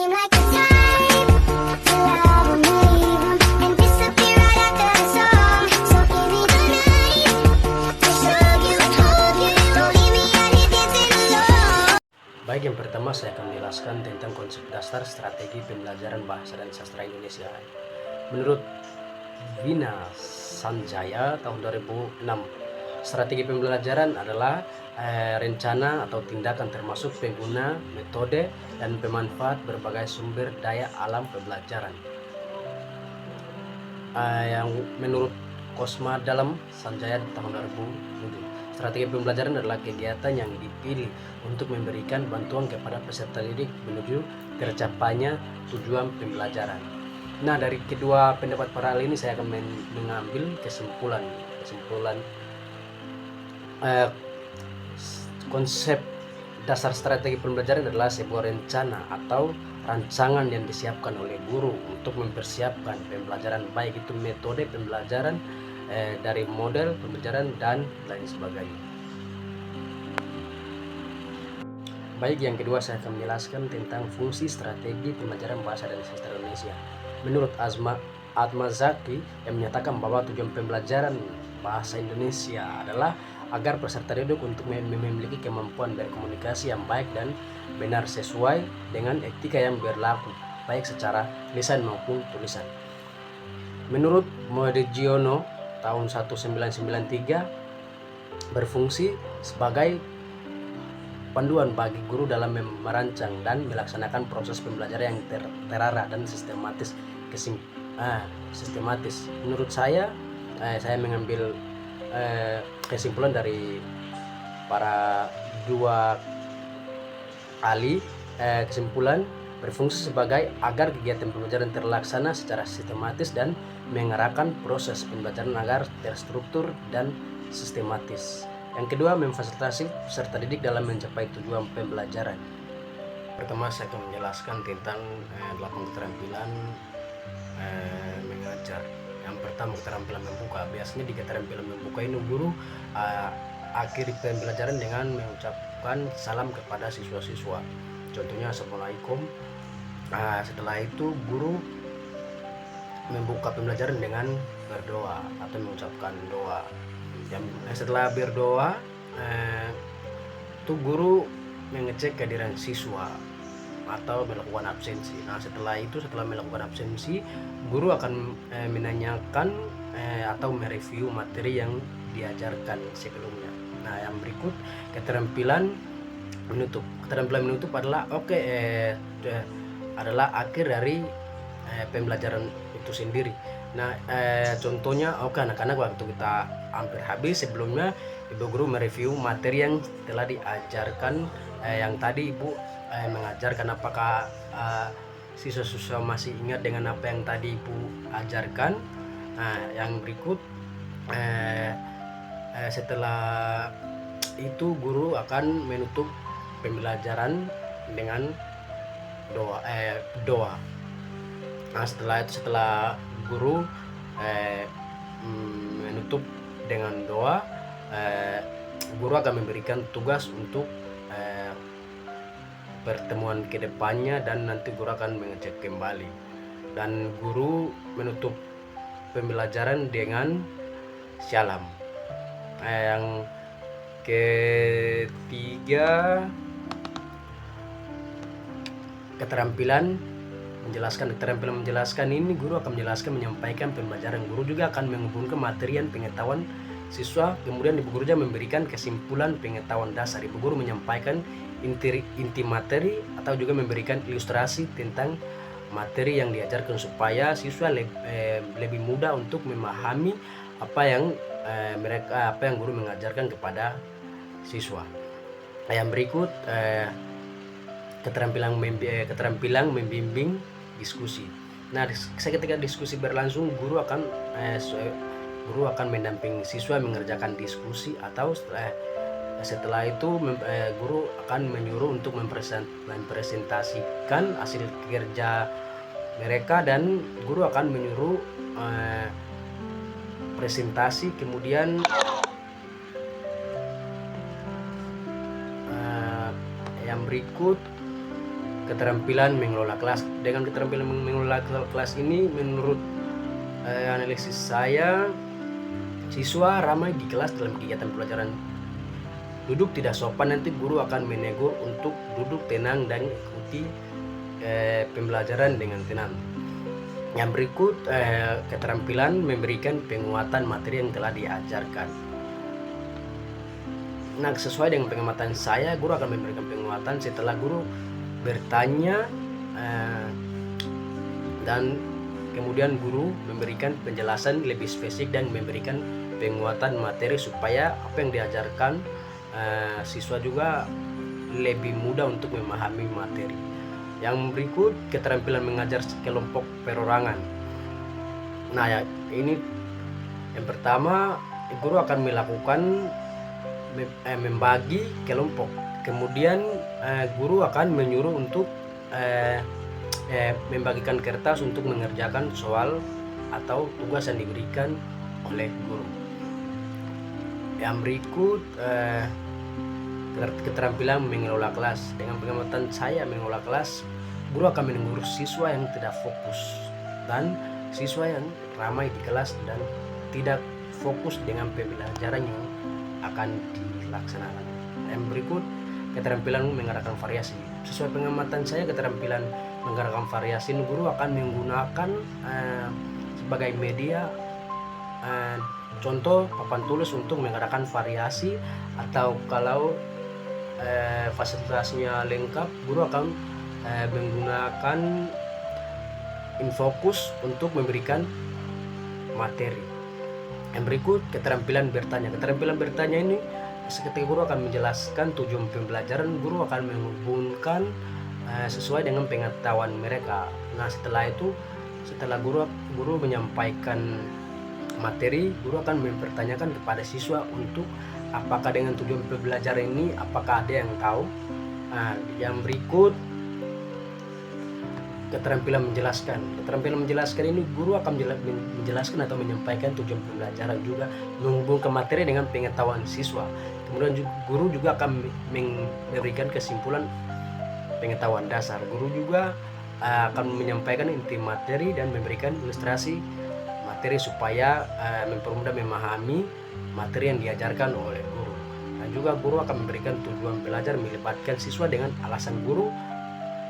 seem like the type to love 'em, leave 'em, and disappear right after the song. So give me the night to show you, hold you, don't leave me out here dancing alone. Baik, yang pertama saya akan menjelaskan tentang konsep dasar strategi pembelajaran bahasa dan sastra Indonesia. Menurut Vina Sanjaya tahun 2006, strategi pembelajaran adalah rencana atau tindakan termasuk pengguna, metode, dan pemanfaat berbagai sumber daya alam pembelajaran. Yang menurut Kosma dalam Sanjaya tahun 2007, strategi pembelajaran adalah kegiatan yang dipilih untuk memberikan bantuan kepada peserta didik menuju tercapainya tujuan pembelajaran. Nah, dari kedua pendapat para ahli ini saya akan mengambil kesimpulan konsep dasar strategi pembelajaran adalah sebuah rencana atau rancangan yang disiapkan oleh guru untuk mempersiapkan pembelajaran, baik itu metode pembelajaran, dari model pembelajaran dan lain sebagainya. Baik, yang kedua saya akan menjelaskan tentang fungsi strategi pembelajaran bahasa dan sastra Indonesia. Menurut Atma Zaki yang menyatakan bahwa tujuan pembelajaran bahasa Indonesia adalah agar peserta didik untuk memiliki kemampuan berkomunikasi yang baik dan benar sesuai dengan etika yang berlaku, baik secara lisan maupun tulisan. Menurut Modegiono tahun 1993, berfungsi sebagai panduan bagi guru dalam merancang dan melaksanakan proses pembelajaran yang terarah dan sistematis. Menurut saya mengambil kesimpulan dari para dua ahli. Kesimpulan berfungsi sebagai agar kegiatan pembelajaran terlaksana secara sistematis dan mengarahkan proses pembelajaran agar terstruktur dan sistematis. Yang kedua, memfasilitasi peserta didik dalam mencapai tujuan pembelajaran. Pertama, saya akan menjelaskan tentang 8 keterampilan mengajar. Yang pertama, keterampilan membuka. Biasanya di keterampilan membuka ini guru akhiri pembelajaran dengan mengucapkan salam kepada siswa-siswa. Contohnya Assalamualaikum. Setelah itu guru membuka pembelajaran dengan berdoa atau mengucapkan doa. Setelah berdoa, guru mengecek kehadiran siswa atau melakukan absensi. Nah, setelah melakukan absensi, guru akan menanyakan atau mereview materi yang diajarkan sebelumnya. Nah, yang berikut keterampilan menutup. Keterampilan menutup adalah adalah akhir dari pembelajaran itu sendiri. Nah, contohnya anak-anak waktu kita hampir habis, sebelumnya ibu guru mereview materi yang telah diajarkan. Yang tadi ibu mengajarkan, apakah siswa-siswa masih ingat dengan apa yang tadi ibu ajarkan. Nah, yang berikut setelah itu guru akan menutup pembelajaran dengan doa. Nah, setelah guru menutup dengan doa, guru akan memberikan tugas untuk pertemuan kedepannya dan nanti guru akan mengecek kembali. Dan guru menutup pembelajaran dengan salam. Yang ketiga, keterampilan menjelaskan ini guru akan menyampaikan pembelajaran. Guru juga akan menghubungkan materi dan pengetahuan siswa, kemudian ibu guru juga memberikan kesimpulan pengetahuan dasar. Ibu guru menyampaikan inti materi atau juga memberikan ilustrasi tentang materi yang diajarkan supaya siswa lebih mudah untuk memahami apa yang guru mengajarkan kepada siswa. Yang berikut keterampilan membimbing diskusi. Nah, ketika diskusi berlangsung, guru akan mendampingi siswa mengerjakan diskusi, atau setelah itu guru akan menyuruh untuk mempresentasikan hasil kerja mereka, dan guru akan menyuruh presentasi. Kemudian yang berikut keterampilan mengelola kelas. Dengan keterampilan mengelola kelas ini, menurut analisis saya, siswa ramai di kelas dalam kegiatan pelajaran. Duduk tidak sopan, nanti guru akan menegur untuk duduk tenang dan ikuti pembelajaran dengan tenang. Yang berikut, keterampilan memberikan penguatan materi yang telah diajarkan. Nah, sesuai dengan pengamatan saya, guru akan memberikan penguatan setelah guru bertanya dan kemudian guru memberikan penjelasan lebih spesifik dan memberikan penguatan materi supaya apa yang diajarkan siswa juga lebih mudah untuk memahami materi. Yang berikut, keterampilan mengajar kelompok perorangan. Nah, ya, ini yang pertama, guru akan melakukan membagi kelompok. Kemudian guru akan menyuruh untuk membagikan kertas untuk mengerjakan soal atau tugas yang diberikan oleh guru. Yang berikut, keterampilan mengelola kelas. Dengan pengamatan saya mengelola kelas, guru akan menegur siswa yang tidak fokus dan siswa yang ramai di kelas dan tidak fokus dengan pembelajaran yang akan dilaksanakan. Yang berikut, keterampilan mengarahkan variasi. Sesuai pengamatan saya, keterampilan mengarahkan variasi, guru akan menggunakan sebagai media contoh papan tulis untuk mengarahkan variasi, atau kalau fasilitasnya lengkap, guru akan menggunakan infokus untuk memberikan materi. Yang berikut, keterampilan bertanya. Keterampilan bertanya ini, ketika guru akan menjelaskan tujuan pembelajaran, guru akan menghubungkan sesuai dengan pengetahuan mereka. Nah, setelah itu, setelah guru menyampaikan materi, guru akan mempertanyakan kepada siswa untuk apakah dengan tujuan pembelajaran ini, apakah ada yang tahu. Nah, yang berikut, keterampilan menjelaskan. Keterampilan menjelaskan ini, guru akan menjelaskan atau menyampaikan tujuan pembelajaran, juga menghubungkan materi dengan pengetahuan siswa. Kemudian guru juga akan memberikan kesimpulan pengetahuan dasar. Guru juga akan menyampaikan inti materi dan memberikan ilustrasi materi supaya mempermudah memahami materi yang diajarkan oleh guru. Dan juga guru akan memberikan tujuan belajar, melibatkan siswa dengan alasan guru,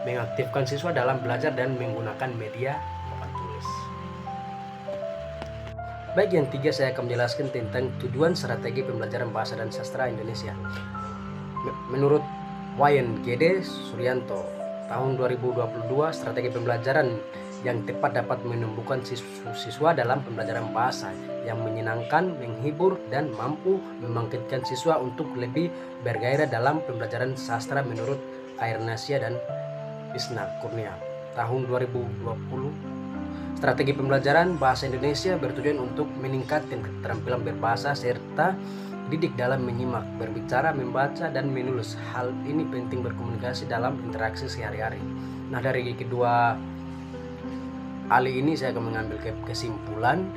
mengaktifkan siswa dalam belajar dan menggunakan media papan tulis. Baik, yang tiga saya akan menjelaskan tentang tujuan strategi pembelajaran bahasa dan sastra Indonesia. Menurut Wayan Gede Suryanto, tahun 2022, strategi pembelajaran yang tepat dapat menumbuhkan siswa dalam pembelajaran bahasa yang menyenangkan, menghibur, dan mampu membangkitkan siswa untuk lebih bergairah dalam pembelajaran sastra menurut Kairnasia dan Isna Kurnia, tahun 2020. Strategi pembelajaran bahasa Indonesia bertujuan untuk meningkatkan keterampilan berbahasa serta didik dalam menyimak, berbicara, membaca, dan menulis. Hal ini penting berkomunikasi dalam interaksi sehari-hari. Nah, dari kedua hal ini saya akan mengambil kesimpulan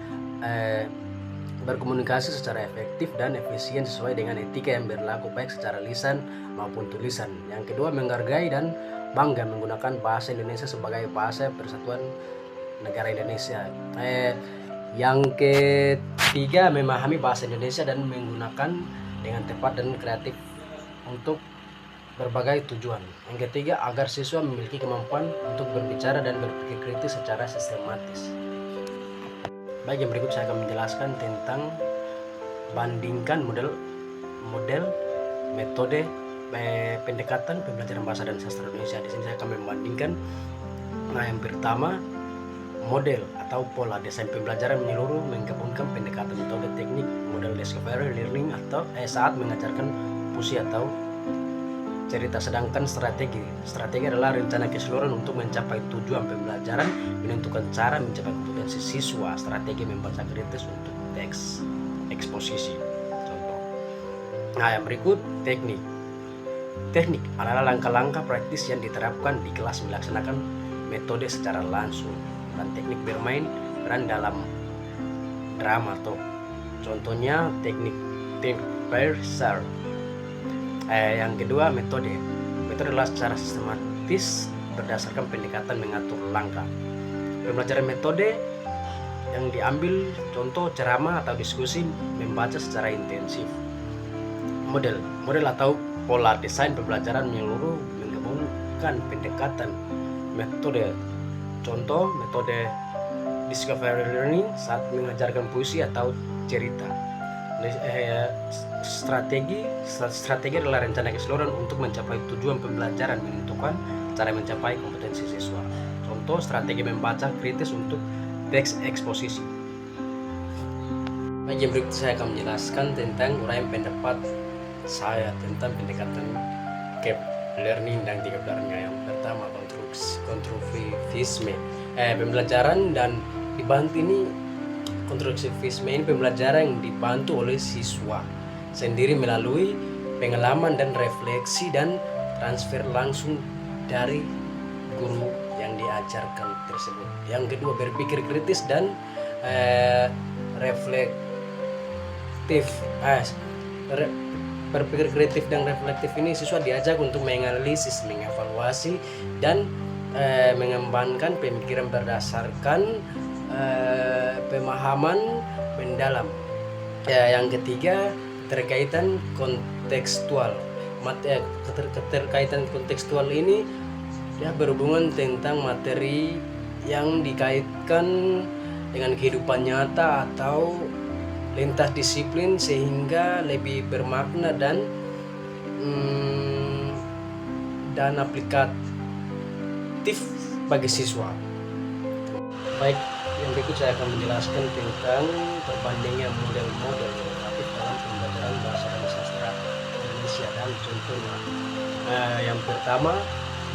berkomunikasi secara efektif dan efisien sesuai dengan etika yang berlaku baik secara lisan maupun tulisan. Yang kedua, menghargai dan bangga menggunakan bahasa Indonesia sebagai bahasa persatuan negara Indonesia. Yang ketiga, memahami bahasa Indonesia dan menggunakan dengan tepat dan kreatif untuk berbagai tujuan. Yang ketiga, agar siswa memiliki kemampuan untuk berbicara dan berpikir kritis secara sistematis. Baik, yang berikut saya akan menjelaskan tentang bandingkan model, metode, pendekatan pembelajaran bahasa dan sastra Indonesia. Di sini saya akan membandingkan. Nah, yang pertama, model atau pola desain pembelajaran menyeluruh menggabungkan pendekatan metode teknik model discovery learning atau saat mengajarkan puisi atau cerita. Sedangkan strategi adalah rencana keseluruhan untuk mencapai tujuan pembelajaran, menentukan cara mencapai kompetensi siswa. Strategi membaca kritis untuk teks eksposisi, contoh. Nah, yang berikut, teknik adalah langkah-langkah praktis yang diterapkan di kelas melaksanakan metode secara langsung. Dan teknik bermain peran dalam drama atau contohnya teknik Yang kedua, metode adalah secara sistematis berdasarkan pendekatan mengatur langkah. Pembelajaran metode yang diambil contoh ceramah atau diskusi membaca secara intensif. Model atau pola desain pembelajaran menyeluruh menggabungkan pendekatan metode. Contoh metode discovery learning saat mengajarkan puisi atau cerita. Strategi adalah rencana keseluruhan untuk mencapai tujuan pembelajaran, menentukan cara mencapai kompetensi siswa. Contoh strategi membaca kritis untuk teks eksposisi. Baik, berikut saya akan menjelaskan tentang uraian pendapat saya tentang pendekatan gap learning dan tiga pilarnya. Yang pertama, konstruktivisme. Pembelajaran dan dibantu ini konstruktivisme ini pembelajaran yang dibantu oleh siswa sendiri melalui pengalaman dan refleksi dan transfer langsung dari guru yang diajarkan tersebut. Yang kedua, berpikir kritis dan reflektif. Berpikir kreatif dan reflektif ini siswa diajak untuk menganalisis, mengevaluasi, dan mengembangkan pemikiran berdasarkan pemahaman mendalam. Yang ketiga, keterkaitan kontekstual. Keterkaitan kontekstual ini berhubungan tentang materi yang dikaitkan dengan kehidupan nyata atau lintas disiplin sehingga lebih bermakna dan aplikatif bagi siswa. Baik, yang berikut saya akan menjelaskan tentang perbandingan model-model kreatif dalam pembelajaran bahasa dan sastra Indonesia dan contohnya. Yang pertama,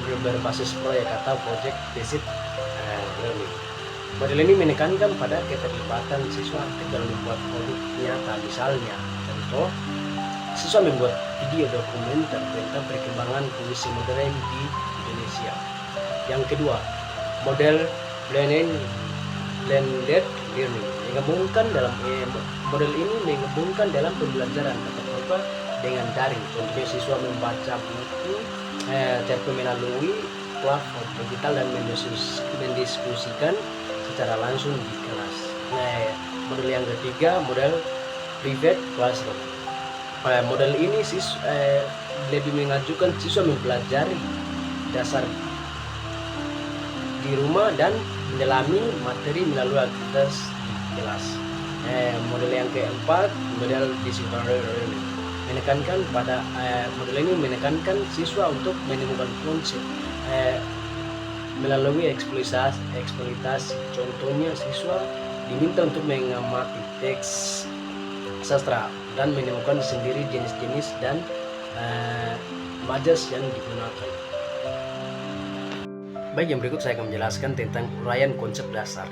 berbasis proyek atau project based learning. Model ini menekankan pada keterlibatan siswa aktif dalam membuat produk nyata. Misalnya, contoh, siswa membuat video dokumenter tentang perkembangan puisi modern di Indonesia. Yang kedua, model blended learning menggabungkan dalam model ini menggabungkan dalam pembelajaran tatap muka dengan daring. Contohnya, siswa membaca buku tapi melalui platform digital dan mendiskusikan secara langsung di kelas. Model yang ketiga, model private classroom. Model ini lebih mengajukan siswa mempelajari dasar di rumah dan mendalami materi melalui aktivitas di kelas. Model yang keempat, model discovery learning model ini menekankan siswa untuk menemukan konsep melalui eksploitasi. Contohnya, siswa diminta untuk mengamati teks sastra dan menemukan sendiri jenis-jenis dan majas yang digunakan. Baik, yang berikut saya akan menjelaskan tentang uraian konsep dasar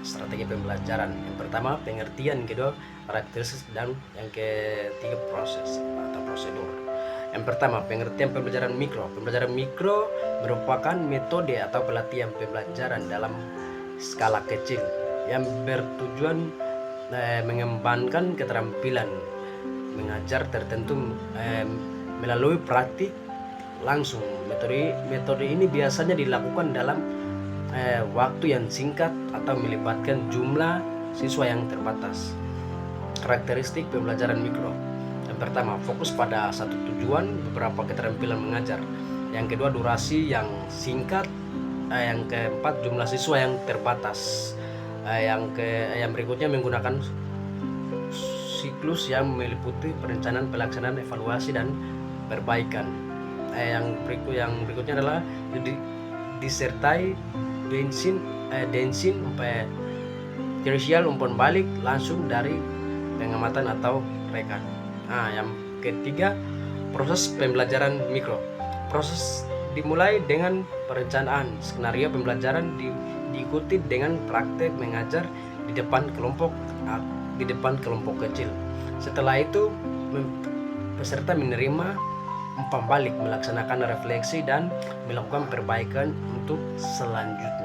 strategi pembelajaran. Yang pertama, pengertian. Kedua, karakteristik, dan yang ketiga, proses atau prosedur. Yang pertama, pengertian pembelajaran mikro. Pembelajaran mikro merupakan metode atau pelatihan pembelajaran dalam skala kecil yang bertujuan mengembangkan keterampilan mengajar tertentu melalui praktik langsung. Metode ini biasanya dilakukan dalam waktu yang singkat atau melibatkan jumlah siswa yang terbatas. Karakteristik pembelajaran mikro. Yang pertama, fokus pada satu tujuan, beberapa keterampilan mengajar. Yang kedua, durasi yang singkat. Yang keempat, jumlah siswa yang terbatas. Yang berikutnya, menggunakan siklus yang meliputi perencanaan, pelaksanaan, evaluasi, dan perbaikan. Yang berikutnya adalah disertai densin tersial umpan balik langsung dari pengamatan atau rekan. Yang ketiga, proses pembelajaran mikro. Proses dimulai dengan perencanaan skenario pembelajaran, diikuti dengan praktek mengajar di depan kelompok kecil. Setelah itu, peserta menerima umpan balik, melaksanakan refleksi, dan melakukan perbaikan untuk selanjutnya.